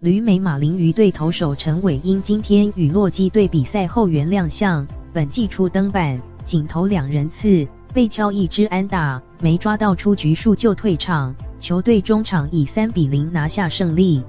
旅美马林鱼队投手陈伟英今天与洛基队比赛后援亮相，本季初登板，仅投2人次，被敲1支安打，没抓到出局数就退场，球队中场以3-0拿下胜利。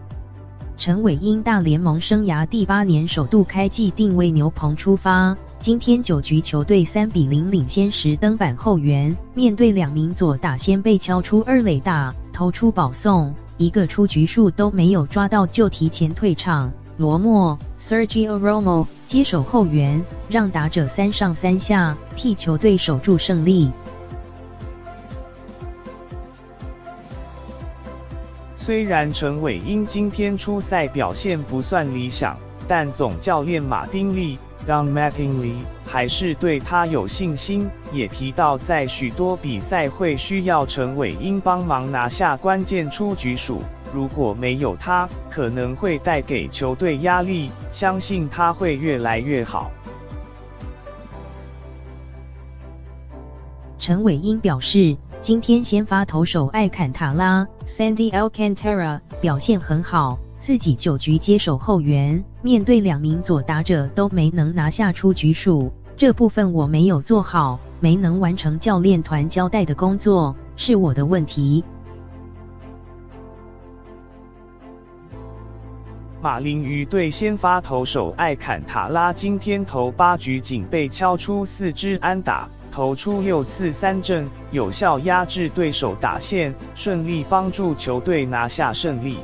陈伟英大联盟生涯第8年首度开季定位牛棚出发，今天9局球队3-0领先时登板后援，面对2名左打先被敲出2垒打，投出保送，1个出局数都没有抓到就提前退场。罗莫 Sergio Romo 接手后援，让打者3上3下，替球队守住胜利。虽然陈伟英今天出赛表现不算理想，但总教练马丁利 Don Mattingly 还是对他有信心，也提到在许多比赛会需要陈伟英帮忙拿下关键出局数，如果没有他，可能会带给球队压力，相信他会越来越好。陈伟英表示，今天先发投手艾坎塔拉 Sandy Alcantara 表现很好，自己9局接手后援，面对2名左打者都没能拿下出局数，这部分我没有做好，没能完成教练团交代的工作，是我的问题。马林鱼队先发投手艾坎塔拉今天投8局仅被敲出4支安打，投出6次3振，有效压制对手打线，顺利帮助球队拿下胜利。